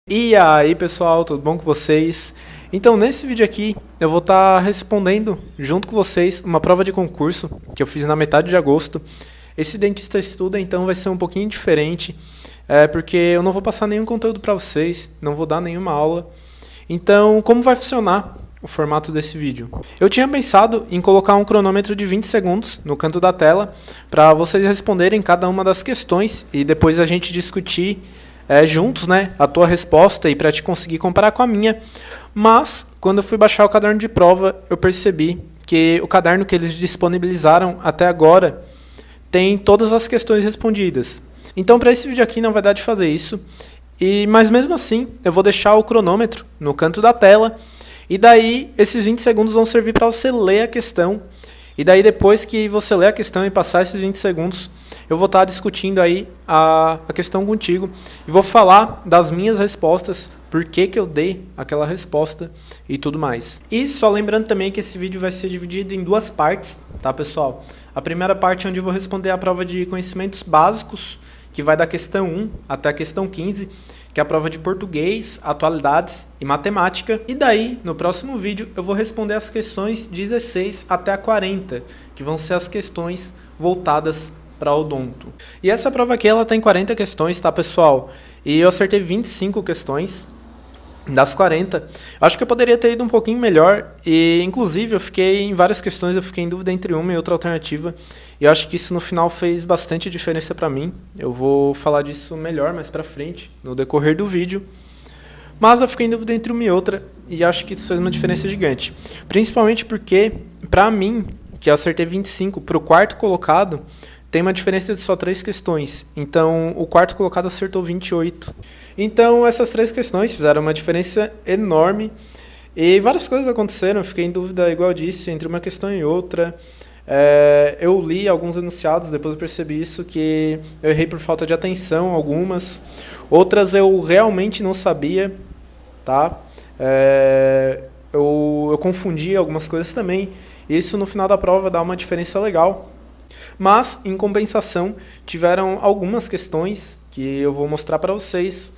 E aí pessoal, tudo bom com vocês? Então nesse vídeo aqui eu vou estar respondendo junto com vocês uma prova de concurso que eu fiz na metade de agosto. Esse Dentista Estuda então vai ser um pouquinho diferente, porque eu não vou passar nenhum conteúdo para vocês, não vou dar nenhuma aula. Então como vai funcionar o formato desse vídeo? Eu tinha pensado em colocar um cronômetro de 20 segundos no canto da tela para vocês responderem cada uma das questões e depois a gente discutir juntos, né, a tua resposta e para te conseguir comparar com a minha. Mas quando eu fui baixar o caderno de prova, eu percebi que o caderno que eles disponibilizaram até agora tem todas as questões respondidas. Então para esse vídeo aqui não vai dar de fazer isso, mas mesmo assim eu vou deixar o cronômetro no canto da tela e daí esses 20 segundos vão servir para você ler a questão. E daí depois que você ler a questão e passar esses 20 segundos, eu vou estar discutindo aí a questão contigo e vou falar das minhas respostas, por que eu dei aquela resposta e tudo mais. E só lembrando também que esse vídeo vai ser dividido em duas partes, tá pessoal? A primeira parte é onde eu vou responder a prova de conhecimentos básicos, que vai da questão 1 até a questão 15, que é a prova de português, atualidades e matemática. E daí, no próximo vídeo, eu vou responder as questões 16 até a 40, que vão ser as questões voltadas para odonto. E essa prova aqui, ela tem 40 questões, tá, pessoal? E eu acertei 25 questões das 40. Eu acho que eu poderia ter ido um pouquinho melhor e, inclusive, eu fiquei em várias questões, eu fiquei em dúvida entre uma e outra alternativa. E eu acho que isso no final fez bastante diferença para mim. Eu vou falar disso melhor mais para frente, no decorrer do vídeo. Mas eu fiquei em dúvida entre uma e outra e acho que isso fez uma diferença gigante. Principalmente porque, para mim, que eu acertei 25, para o quarto colocado, tem uma diferença de só 3 questões. Então, o quarto colocado acertou 28. Então, essas 3 questões fizeram uma diferença enorme. E várias coisas aconteceram. Eu fiquei em dúvida, igual eu disse, entre uma questão e outra. Eu li alguns enunciados, depois eu percebi isso, que eu errei por falta de atenção, algumas. Outras eu realmente não sabia, tá? Eu confundi algumas coisas também. Isso, no final da prova, dá uma diferença legal. Mas, em compensação, tiveram algumas questões que eu vou mostrar para vocês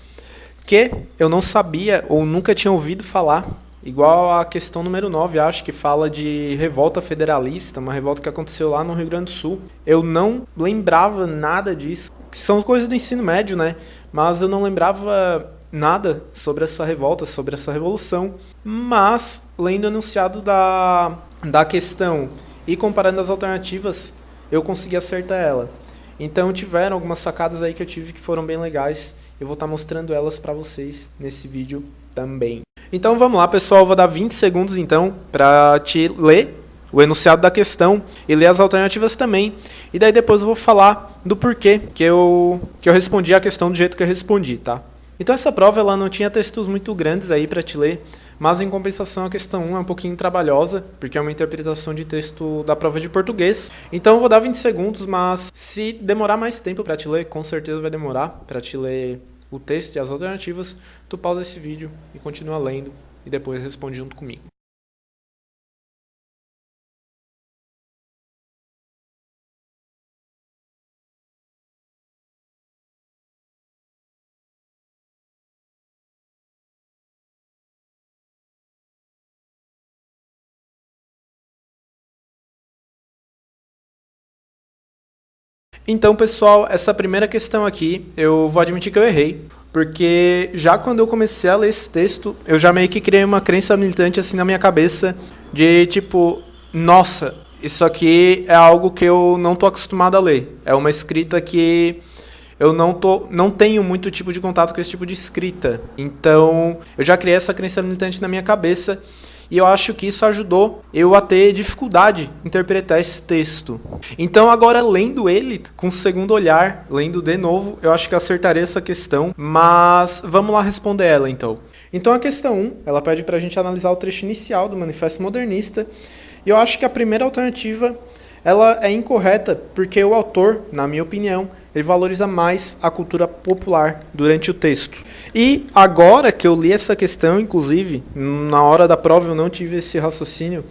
que eu não sabia ou nunca tinha ouvido falar, igual a questão número 9, acho que fala de revolta federalista, uma revolta que aconteceu lá no Rio Grande do Sul. Eu não lembrava nada disso, que são coisas do ensino médio, né? Mas eu não lembrava nada sobre essa revolta, sobre essa revolução. Mas, lendo o enunciado da questão e comparando as alternativas, eu consegui acertar ela. Então tiveram algumas sacadas aí que eu tive que foram bem legais. Eu vou estar mostrando elas para vocês nesse vídeo também. Então vamos lá, pessoal. Eu vou dar 20 segundos então para te ler o enunciado da questão e ler as alternativas também. E daí depois eu vou falar do porquê que eu respondi a questão do jeito que eu respondi, tá? Então essa prova ela não tinha textos muito grandes aí para te ler, mas em compensação a questão 1 é um pouquinho trabalhosa, porque é uma interpretação de texto da prova de português. Então eu vou dar 20 segundos, mas se demorar mais tempo para te ler, com certeza vai demorar para te ler o texto e as alternativas, tu pausa esse vídeo e continua lendo e depois responde junto comigo. Então, pessoal, essa primeira questão aqui, eu vou admitir que eu errei, porque já quando eu comecei a ler esse texto, eu já meio que criei uma crença militante assim na minha cabeça, de tipo, nossa, isso aqui é algo que eu não tô acostumado a ler. É uma escrita que eu não tenho muito tipo de contato com esse tipo de escrita. Então, eu já criei essa crença militante na minha cabeça, e eu acho que isso ajudou eu a ter dificuldade em interpretar esse texto. Então agora lendo ele com o segundo olhar, lendo de novo, eu acho que acertarei essa questão, mas vamos lá responder ela então. Então a questão 1, ela pede para a gente analisar o trecho inicial do Manifesto Modernista, e eu acho que a primeira alternativa ela é incorreta, porque o autor, na minha opinião, ele valoriza mais a cultura popular durante o texto. E agora que eu li essa questão, inclusive, na hora da prova eu não tive esse raciocínio,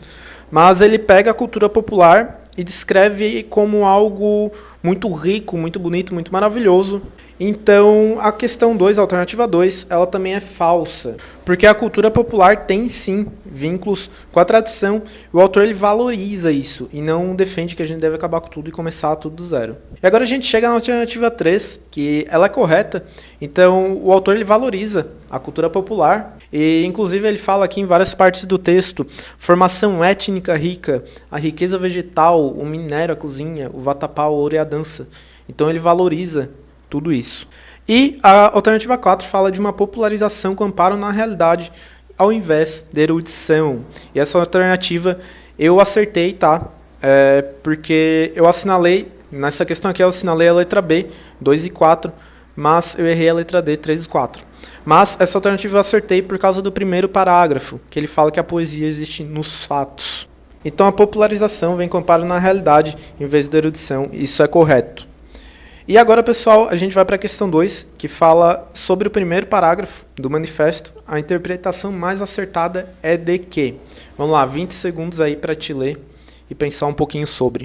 mas ele pega a cultura popular e descreve como algo muito rico, muito bonito, muito maravilhoso. Então, a questão 2, a alternativa 2, ela também é falsa, porque a cultura popular tem sim vínculos com a tradição, e o autor ele valoriza isso e não defende que a gente deve acabar com tudo e começar tudo do zero. E agora a gente chega na alternativa 3, que ela é correta. Então, o autor ele valoriza a cultura popular e inclusive ele fala aqui em várias partes do texto: formação étnica rica, a riqueza vegetal, o minério, a cozinha, o vatapá, o ouro e a dança. Então ele valoriza tudo isso. E a alternativa 4 fala de uma popularização com amparo na realidade, ao invés de erudição. E essa alternativa eu acertei, tá? Porque eu assinalei, nessa questão aqui eu assinalei a letra B, 2 e 4, mas eu errei a letra D, 3 e 4. Mas essa alternativa eu acertei por causa do primeiro parágrafo, que ele fala que a poesia existe nos fatos. Então a popularização vem com amparo na realidade, em vez de erudição, e isso é correto. E agora, pessoal, a gente vai para a questão 2, que fala sobre o primeiro parágrafo do manifesto. A interpretação mais acertada é de que? Vamos lá, 20 segundos aí para te ler e pensar um pouquinho sobre.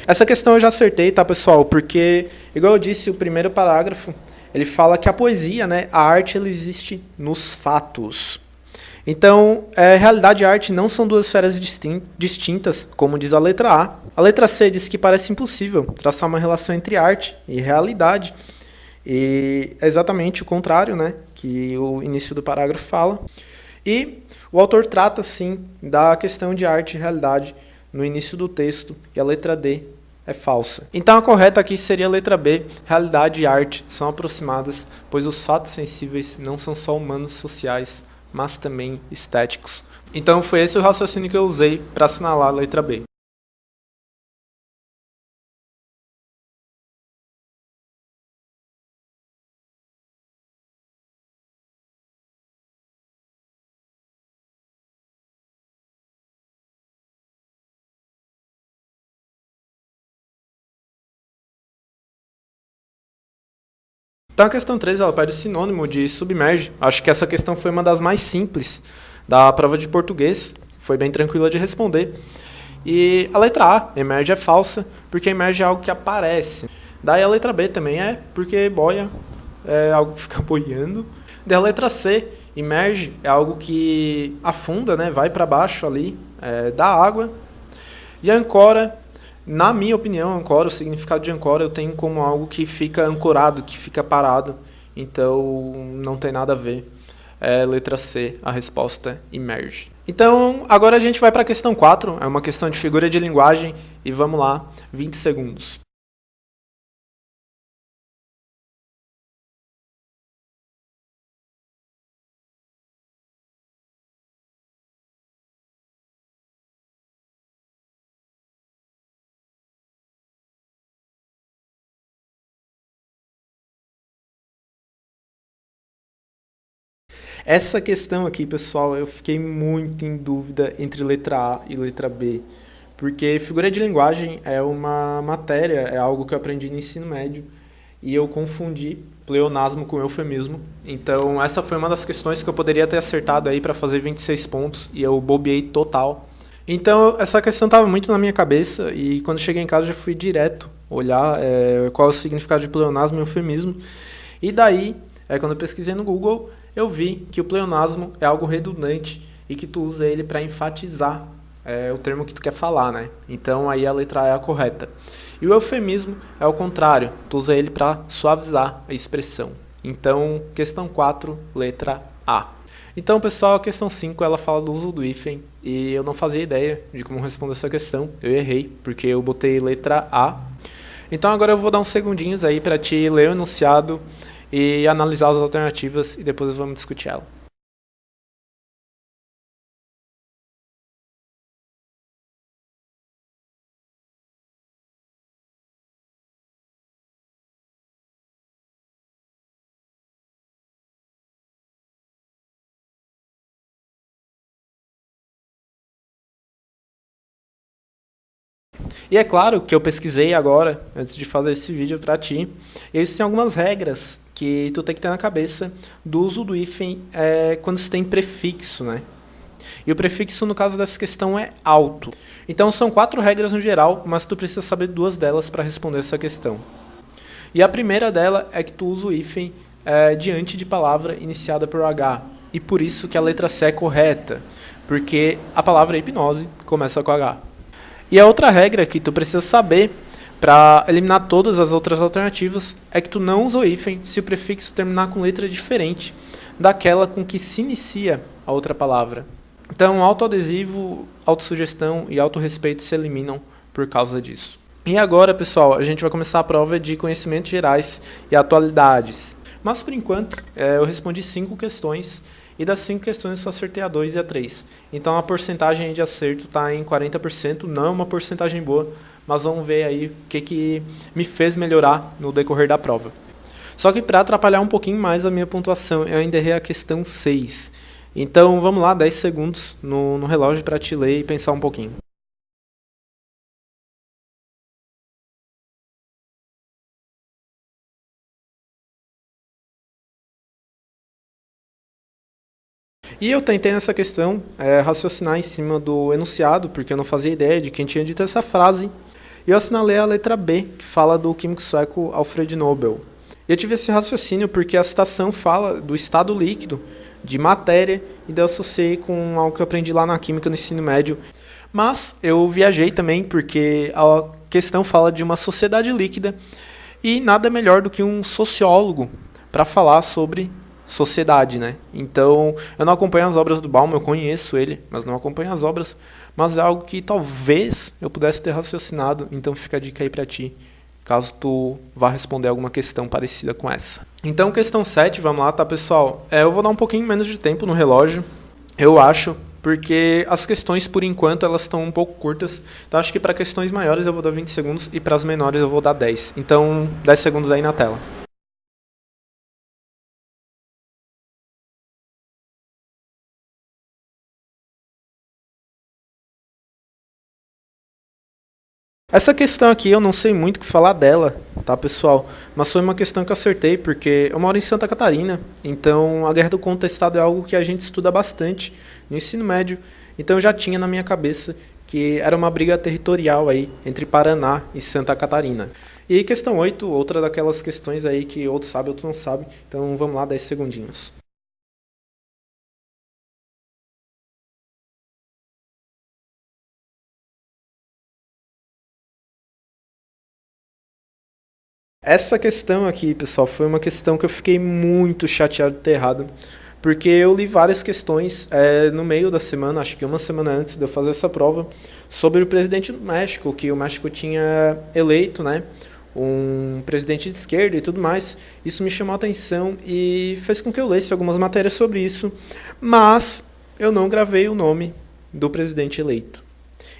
Essa questão eu já acertei, tá, pessoal? Porque, igual eu disse, o primeiro parágrafo, ele fala que a poesia, né, a arte, ela existe nos fatos. Então, realidade e arte não são duas esferas distintas, como diz a letra A. A letra C diz que parece impossível traçar uma relação entre arte e realidade. E é exatamente o contrário, né, que o início do parágrafo fala. E o autor trata, sim, da questão de arte e realidade no início do texto, e a letra D é falsa. Então a correta aqui seria a letra B, realidade e arte são aproximadas, pois os fatos sensíveis não são só humanos sociais, mas também estéticos. Então foi esse o raciocínio que eu usei para assinalar a letra B. Então a questão 3 ela pede sinônimo de submerge. Acho que essa questão foi uma das mais simples da prova de português. Foi bem tranquila de responder. E a letra A, emerge, é falsa, porque emerge é algo que aparece. Daí a letra B também é, porque boia é algo que fica boiando. Daí a letra C, emerge, é algo que afunda, né, vai para baixo ali, da água. E a ancora, na minha opinião, ancora, o significado de ancora eu tenho como algo que fica ancorado, que fica parado. Então não tem nada a ver. Letra C, a resposta emerge. Então, agora a gente vai para a questão 4, é uma questão de figura de linguagem, e vamos lá, 20 segundos. Essa questão aqui, pessoal, eu fiquei muito em dúvida entre letra A e letra B, porque figura de linguagem é uma matéria, é algo que eu aprendi no ensino médio, e eu confundi pleonasmo com eufemismo. Então, essa foi uma das questões que eu poderia ter acertado aí para fazer 26 pontos, e eu bobeei total. Então, essa questão estava muito na minha cabeça, e quando cheguei em casa já fui direto olhar qual é o significado de pleonasmo e eufemismo. E daí, quando eu pesquisei no Google, eu vi que o pleonasmo é algo redundante e que tu usa ele para enfatizar o termo que tu quer falar, né? Então aí a letra A é a correta. E o eufemismo é o contrário, tu usa ele para suavizar a expressão. Então, questão 4, letra A. Então, pessoal, a questão 5 ela fala do uso do hífen e eu não fazia ideia de como responder essa questão. Eu errei, porque eu botei letra A. Então agora eu vou dar uns segundinhos aí para te ler o enunciado e analisar as alternativas e depois vamos discutir ela. E é claro que eu pesquisei agora, antes de fazer esse vídeo para ti, e existem algumas regras que tu tem que ter na cabeça do uso do hífen quando se tem prefixo, né? E o prefixo, no caso dessa questão, é alto. Então são 4 regras no geral, mas tu precisa saber 2 delas para responder essa questão. E a primeira dela é que tu usa o hífen diante de palavra iniciada por H. E por isso que a letra C é correta, porque a palavra hipnose começa com H. E a outra regra que tu precisa saber para eliminar todas as outras alternativas é que tu não usa o hífen se o prefixo terminar com letra diferente daquela com que se inicia a outra palavra. Então, autoadesivo, autossugestão e autorrespeito se eliminam por causa disso. E agora, pessoal, a gente vai começar a prova de conhecimentos gerais e atualidades. Mas, por enquanto, eu respondi 5 questões, e das 5 questões eu só acertei a 2 e a 3. Então, a porcentagem de acerto está em 40%, não é uma porcentagem boa, mas vamos ver aí o que me fez melhorar no decorrer da prova. Só que para atrapalhar um pouquinho mais a minha pontuação, eu ainda errei a questão 6. Então, vamos lá, 10 segundos no relógio para te ler e pensar um pouquinho. E eu tentei nessa questão raciocinar em cima do enunciado, porque eu não fazia ideia de quem tinha dito essa frase. E eu assinalei a letra B, que fala do químico sueco Alfred Nobel. E eu tive esse raciocínio porque a citação fala do estado líquido, de matéria, e daí eu associei com algo que eu aprendi lá na química no ensino médio. Mas eu viajei também porque a questão fala de uma sociedade líquida, e nada melhor do que um sociólogo para falar sobre sociedade, né? Então, eu não acompanho as obras do Bauman, eu conheço ele, mas não acompanho as obras, mas é algo que talvez eu pudesse ter raciocinado, então fica a dica aí pra ti, caso tu vá responder alguma questão parecida com essa. Então, questão 7, vamos lá, tá, pessoal? Eu vou dar um pouquinho menos de tempo no relógio, eu acho, porque as questões, por enquanto, elas estão um pouco curtas, então acho que para questões maiores eu vou dar 20 segundos e para as menores eu vou dar 10. Então, 10 segundos aí na tela. Essa questão aqui eu não sei muito o que falar dela, tá, pessoal? Mas foi uma questão que eu acertei porque eu moro em Santa Catarina, então a Guerra do Contestado é algo que a gente estuda bastante no ensino médio, então eu já tinha na minha cabeça que era uma briga territorial aí entre Paraná e Santa Catarina. E questão 8, outra daquelas questões aí que outros sabem, outros não sabem, então vamos lá, 10 segundinhos. Essa questão aqui, pessoal, foi uma questão que eu fiquei muito chateado de ter errado, porque eu li várias questões no meio da semana, acho que uma semana antes de eu fazer essa prova, sobre o presidente do México, que o México tinha eleito, né, um presidente de esquerda e tudo mais. Isso me chamou a atenção e fez com que eu lesse algumas matérias sobre isso, mas eu não gravei o nome do presidente eleito.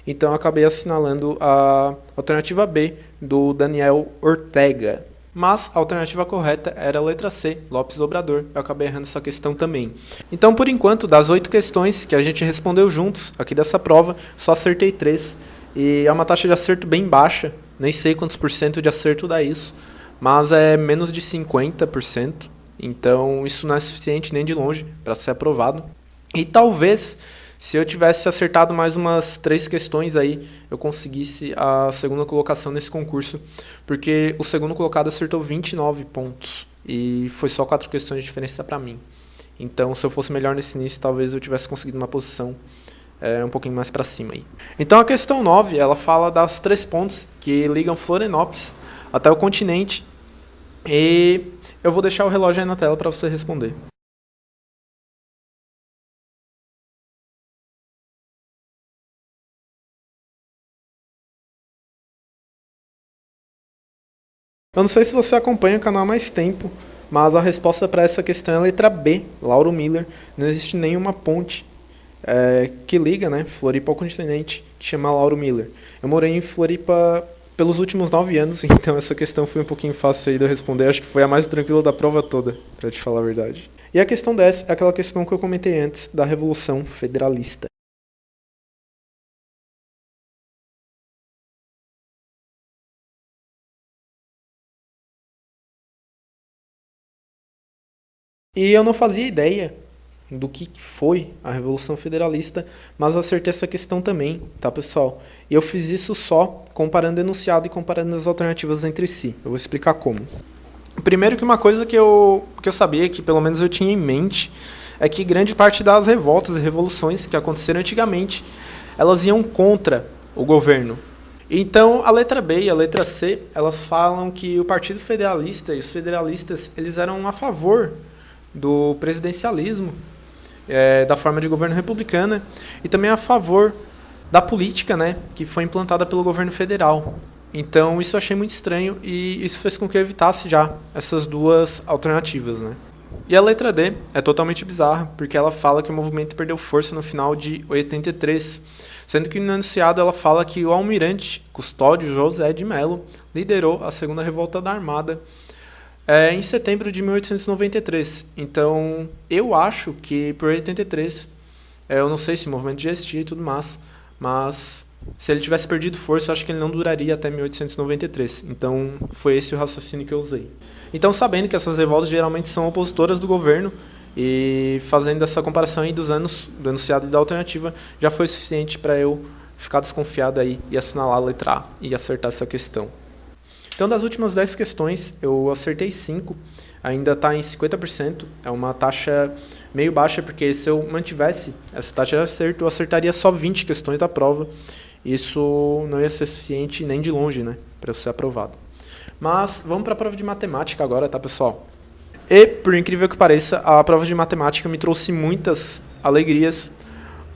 Então eu acabei assinalando a alternativa B do Daniel Ortega. Mas a alternativa correta era a letra C, Lopes Obrador. Eu acabei errando essa questão também. Então, por enquanto, das 8 questões que a gente respondeu juntos aqui dessa prova, só acertei 3. E é uma taxa de acerto bem baixa. Nem sei quantos por cento de acerto dá isso. Mas é menos de 50%. Então, isso não é suficiente nem de longe para ser aprovado. E talvez, se eu tivesse acertado mais umas 3 questões aí, eu conseguisse a segunda colocação nesse concurso, porque o segundo colocado acertou 29 pontos, e foi só 4 questões de diferença para mim. Então, se eu fosse melhor nesse início, talvez eu tivesse conseguido uma posição um pouquinho mais para cima aí. Então, a questão 9, ela fala das 3 pontes que ligam Florianópolis até o continente, e eu vou deixar o relógio aí na tela para você responder. Eu não sei se você acompanha o canal há mais tempo, mas a resposta para essa questão é a letra B, Lauro Miller. Não existe nenhuma ponte que liga, né, Floripa ao continente, que chama Lauro Miller. Eu morei em Floripa pelos últimos 9 anos, então essa questão foi um pouquinho fácil aí de eu responder. Acho que foi a mais tranquila da prova toda, para te falar a verdade. E a questão 10 é aquela questão que eu comentei antes, da Revolução Federalista. E eu não fazia ideia do que foi a Revolução Federalista, mas acertei essa questão também, tá, pessoal? E eu fiz isso só comparando o enunciado e comparando as alternativas entre si. Eu vou explicar como. Primeiro que uma coisa que eu sabia, que pelo menos eu tinha em mente, é que grande parte das revoltas e revoluções que aconteceram antigamente, elas iam contra o governo. Então, a letra B e a letra C, elas falam que o Partido Federalista e os federalistas, eles eram a favor do presidencialismo, da forma de governo republicana, e também a favor da política, né, que foi implantada pelo governo federal. Então, isso eu achei muito estranho e isso fez com que eu evitasse já essas duas alternativas, né. E a letra D é totalmente bizarra, porque ela fala que o movimento perdeu força no final de 83, sendo que no enunciado ela fala que o almirante Custódio José de Mello liderou a segunda revolta da Armada em setembro de 1893. Então, eu acho que por 83, eu não sei se o movimento já existia e tudo mais, mas se ele tivesse perdido força, eu acho que ele não duraria até 1893. Então, foi esse o raciocínio que eu usei. Então, sabendo que essas revoltas geralmente são opositoras do governo, e fazendo essa comparação aí dos anos do enunciado e da alternativa, já foi suficiente para eu ficar desconfiado aí e assinalar a letra A e acertar essa questão. Então, das últimas 10 questões, eu acertei 5, ainda está em 50%, é uma taxa meio baixa, porque se eu mantivesse essa taxa de acerto, eu acertaria só 20 questões da prova. Isso não ia ser suficiente nem de longe, né, para eu ser aprovado. Mas vamos para a prova de matemática agora, tá, pessoal? E, por incrível que pareça, a prova de matemática me trouxe muitas alegrias,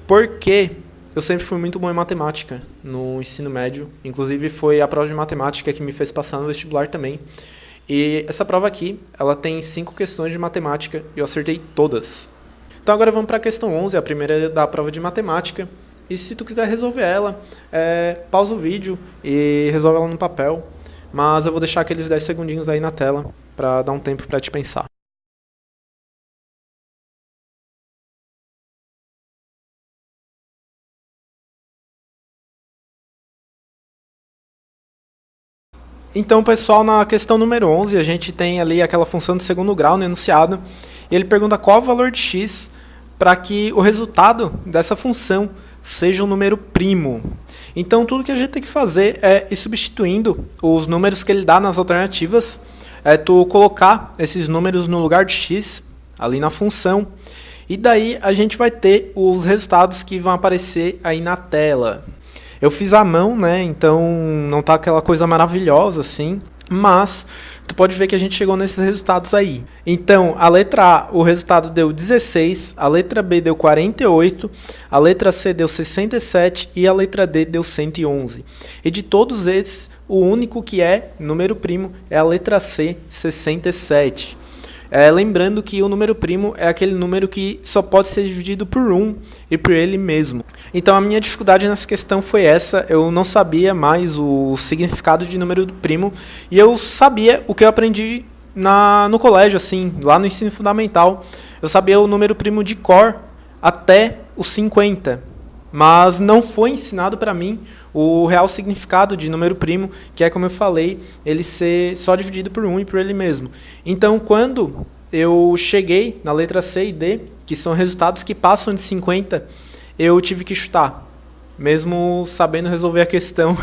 porque eu sempre fui muito bom em matemática no ensino médio. Inclusive, foi a prova de matemática que me fez passar no vestibular também. E essa prova aqui, ela tem 5 questões de matemática e eu acertei todas. Então agora vamos para a questão 11, a primeira da prova de matemática. E se tu quiser resolver ela, pausa o vídeo e resolve ela no papel. Mas eu vou deixar aqueles 10 segundinhos aí na tela para dar um tempo para te pensar. Então, pessoal, na questão número 11, a gente tem ali aquela função de segundo grau no enunciado, e ele pergunta qual o valor de x para que o resultado dessa função seja um número primo. Então, tudo que a gente tem que fazer é ir substituindo os números que ele dá nas alternativas, tu colocar esses números no lugar de x, ali na função, e daí a gente vai ter os resultados que vão aparecer aí na tela. Eu fiz à mão, né, então não tá aquela coisa maravilhosa assim, mas tu pode ver que a gente chegou nesses resultados aí. Então, a letra A, o resultado deu 16, a letra B deu 48, a letra C deu 67 e a letra D deu 111. E de todos esses, o único que é número primo é a letra C, 67. Lembrando que o número primo é aquele número que só pode ser dividido por 1 e por ele mesmo. Então a minha dificuldade nessa questão foi essa, eu não sabia mais o significado de número primo, e eu sabia o que eu aprendi no colégio, assim, lá no ensino fundamental. Eu sabia o número primo de cor até os 50, mas não foi ensinado para mim o real significado de número primo, que é, como eu falei, ele ser só dividido por 1 e por ele mesmo. Então, quando eu cheguei na letra C e D, que são resultados que passam de 50, eu tive que chutar. Mesmo sabendo resolver a questão,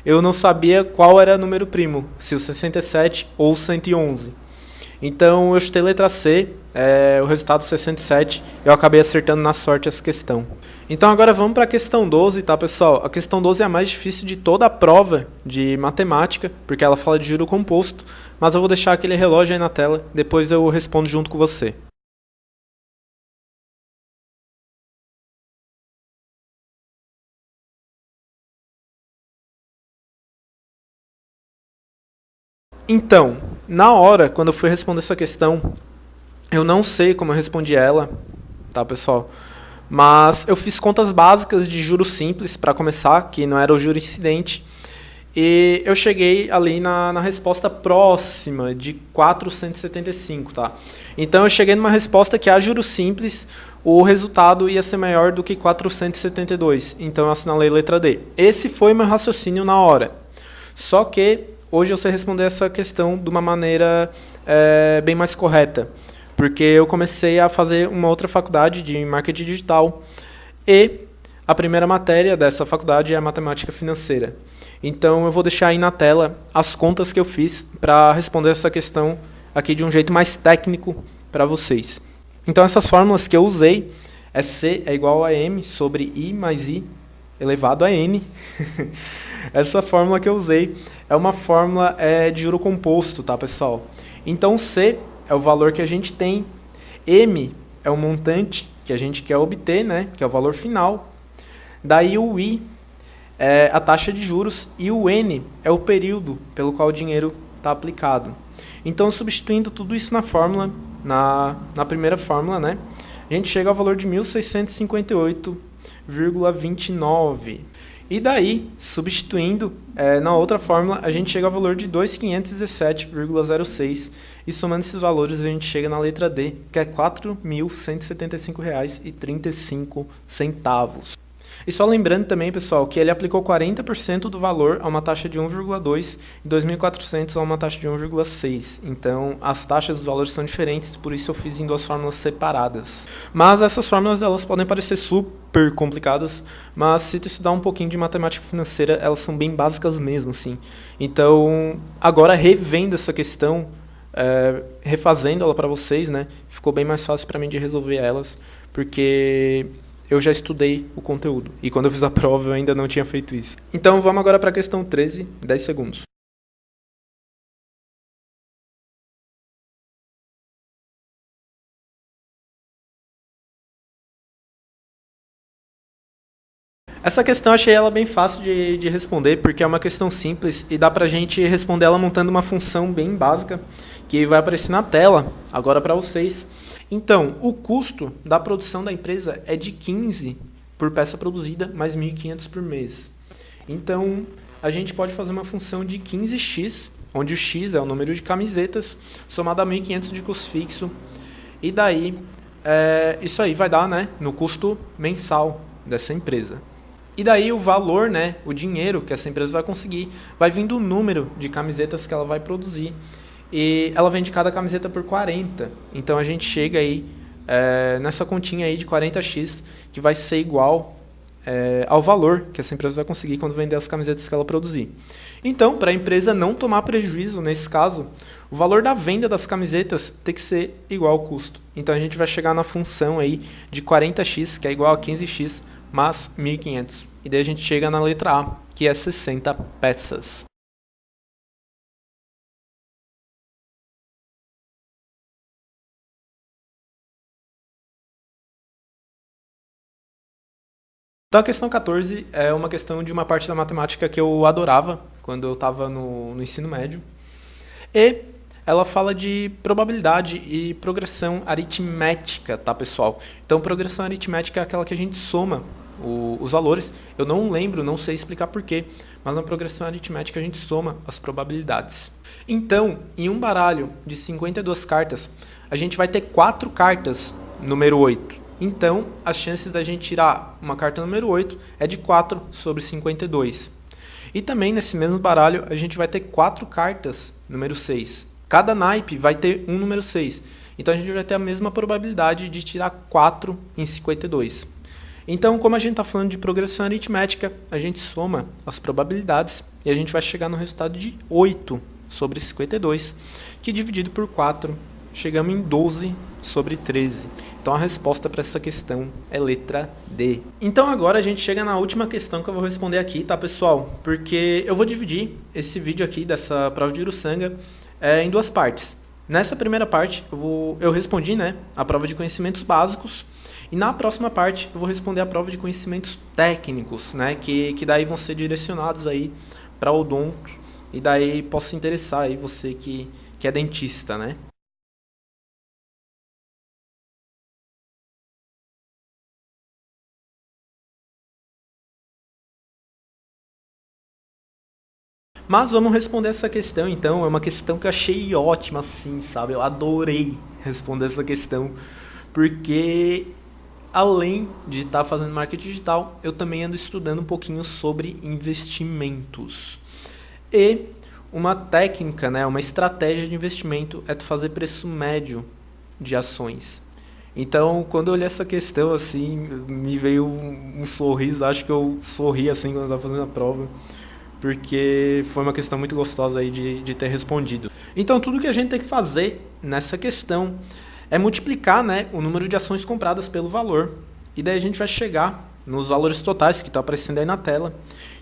eu não sabia qual era o número primo, se o 67 ou o 111. Então, eu chutei letra C, o resultado 67, eu acabei acertando na sorte essa questão. Então, agora vamos para a questão 12, tá, pessoal? A questão 12 é a mais difícil de toda a prova de matemática, porque ela fala de juro composto, mas eu vou deixar aquele relógio aí na tela, depois eu respondo junto com você. Então, na hora, quando eu fui responder essa questão, eu não sei como eu respondi ela, tá, pessoal? Mas eu fiz contas básicas de juros simples para começar, que não era o juro incidente, e eu cheguei ali na resposta próxima de 475, tá? Então eu cheguei numa resposta que a juros simples, o resultado ia ser maior do que 472, então eu assinalei letra D. Esse foi o meu raciocínio na hora. Só que hoje eu sei responder essa questão de uma maneira bem mais correta. porque eu comecei a fazer uma outra faculdade de marketing digital e a primeira matéria dessa faculdade é a matemática financeira. Então eu vou deixar aí na tela as contas que eu fiz para responder essa questão aqui de um jeito mais técnico para vocês. Então essas fórmulas que eu usei é C é igual a M sobre I mais I elevado a N. Essa fórmula que eu usei é uma fórmula de juro composto, tá, pessoal? Então C é o valor que a gente tem, M é o montante que a gente quer obter, né, que é o valor final. Daí o I é a taxa de juros e o N é o período pelo qual o dinheiro está aplicado. Então, substituindo tudo isso na fórmula, na primeira fórmula, né, a gente chega ao valor de 1.658,29. E daí, substituindo na outra fórmula, a gente chega ao valor de 2.517,06. E somando esses valores, a gente chega na letra D, que é R$ 4.175,35. E só lembrando também, pessoal, que ele aplicou 40% do valor a uma taxa de 1,2 e 2.400 a uma taxa de 1,6. Então, as taxas dos valores são diferentes, por isso eu fiz em duas fórmulas separadas. Mas essas fórmulas elas podem parecer super complicadas, mas se tu estudar um pouquinho de matemática financeira, elas são bem básicas mesmo, assim. Então, agora revendo essa questão, refazendo ela para vocês, né, ficou bem mais fácil para mim de resolver elas, porque eu já estudei o conteúdo. E quando eu fiz a prova, eu ainda não tinha feito isso. Então, vamos agora para a questão 13, 10 segundos. Essa questão eu achei ela bem fácil de responder, porque é uma questão simples e dá pra gente responder ela montando uma função bem básica, que vai aparecer na tela, agora para vocês. Então, o custo da produção da empresa é de 15 por peça produzida, mais 1.500 por mês. Então, a gente pode fazer uma função de 15x, onde o x é o número de camisetas, somado a 1.500 de custo fixo. E daí, isso aí vai dar, né, no custo mensal dessa empresa. E daí o valor, né, o dinheiro que essa empresa vai conseguir, vai vir do número de camisetas que ela vai produzir. E ela vende cada camiseta por 40. Então a gente chega aí nessa continha aí de 40x, que vai ser igual ao valor que essa empresa vai conseguir quando vender as camisetas que ela produzir. Então, para a empresa não tomar prejuízo nesse caso, o valor da venda das camisetas tem que ser igual ao custo. Então a gente vai chegar na função aí de 40x, que é igual a 15x, mais 1.500. E daí a gente chega na letra A, que é 60 peças. Então a questão 14 é uma questão de uma parte da matemática que eu adorava quando eu estava no ensino médio. E ela fala de probabilidade e progressão aritmética, tá, pessoal? Então progressão aritmética é aquela que a gente soma os valores. Eu não lembro, não sei explicar porquê, mas na progressão aritmética a gente soma as probabilidades. Então, em um baralho de 52 cartas, a gente vai ter 4 cartas número 8. Então, as chances da gente tirar uma carta número 8 é de 4 sobre 52. E também, nesse mesmo baralho, a gente vai ter 4 cartas número 6. Cada naipe vai ter um número 6. Então, a gente vai ter a mesma probabilidade de tirar 4 em 52. Então, como a gente está falando de progressão aritmética, a gente soma as probabilidades e a gente vai chegar no resultado de 8 sobre 52, que dividido por 4, chegamos em 12 sobre 13. Então a resposta para essa questão é letra D. Então agora a gente chega na última questão que eu vou responder aqui, tá, pessoal? Porque eu vou dividir esse vídeo aqui dessa prova de Uruçanga em duas partes. Nessa primeira parte eu respondi, né, a prova de conhecimentos básicos. E na próxima parte eu vou responder a prova de conhecimentos técnicos, né, que daí vão ser direcionados aí para odonto. E daí possa se interessar aí você que é dentista, né? Mas vamos responder essa questão, então. É uma questão que eu achei ótima, assim, sabe? Eu adorei responder essa questão, porque além de estar fazendo marketing digital, eu também ando estudando um pouquinho sobre investimentos. E uma técnica, né, uma estratégia de investimento é tu fazer preço médio de ações. Então, quando eu olhei essa questão, assim, me veio um sorriso, acho que eu sorri, assim, quando eu estava fazendo a prova, porque foi uma questão muito gostosa aí de ter respondido. Então, tudo que a gente tem que fazer nessa questão é multiplicar, né, o número de ações compradas pelo valor, e daí a gente vai chegar nos valores totais que estão aparecendo aí na tela.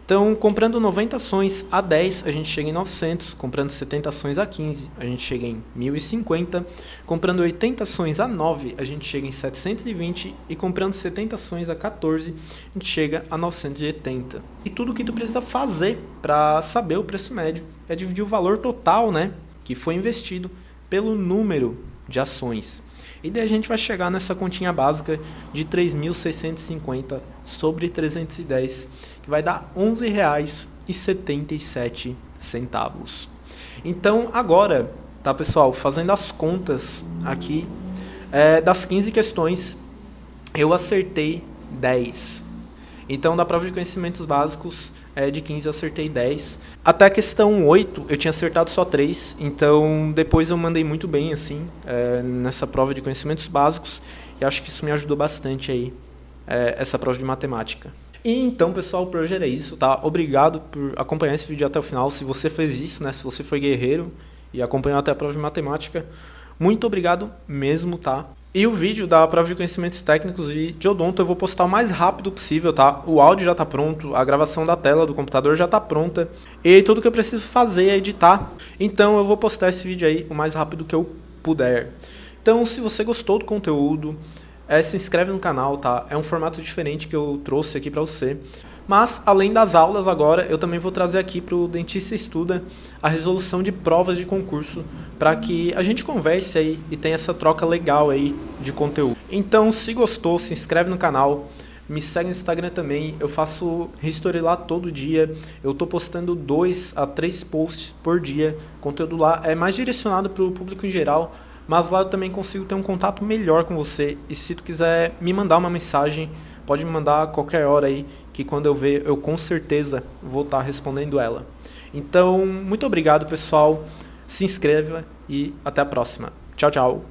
Então, comprando 90 ações a 10, a gente chega em 900. Comprando 70 ações a 15, a gente chega em 1.050. Comprando 80 ações a 9, a gente chega em 720. E comprando 70 ações a 14, a gente chega a 980. E tudo que tu precisa fazer para saber o preço médio é dividir o valor total, né, que foi investido pelo número de ações. E daí a gente vai chegar nessa continha básica de 3.650 sobre 310, que vai dar R$ 11,77. Então agora, tá pessoal, fazendo as contas aqui, das 15 questões, eu acertei 10. Então, da prova de conhecimentos básicos, de 15 eu acertei 10. Até a questão 8, eu tinha acertado só 3. Então, depois eu mandei muito bem, assim, nessa prova de conhecimentos básicos. E acho que isso me ajudou bastante aí, essa prova de matemática. E então, pessoal, por hoje era isso, tá? Obrigado por acompanhar esse vídeo até o final. Se você fez isso, né? Se você foi guerreiro e acompanhou até a prova de matemática, muito obrigado mesmo, tá? E o vídeo da prova de conhecimentos técnicos de odonto eu vou postar o mais rápido possível, tá? O áudio já tá pronto, a gravação da tela do computador já tá pronta. E tudo que eu preciso fazer é editar. Então eu vou postar esse vídeo aí o mais rápido que eu puder. Então, se você gostou do conteúdo, se inscreve no canal, tá? É um formato diferente que eu trouxe aqui pra você. Mas, além das aulas agora, eu também vou trazer aqui para o Dentista Estuda a resolução de provas de concurso, para que a gente converse aí e tenha essa troca legal aí de conteúdo. Então, se gostou, se inscreve no canal, me segue no Instagram também, eu faço history lá todo dia, eu tô postando 2 a 3 posts por dia, conteúdo lá é mais direcionado para o público em geral, mas lá eu também consigo ter um contato melhor com você, e se tu quiser me mandar uma mensagem, pode me mandar a qualquer hora aí, que quando eu ver, eu com certeza vou estar respondendo ela. Então, muito obrigado, pessoal. Se inscreva e até a próxima. Tchau, tchau.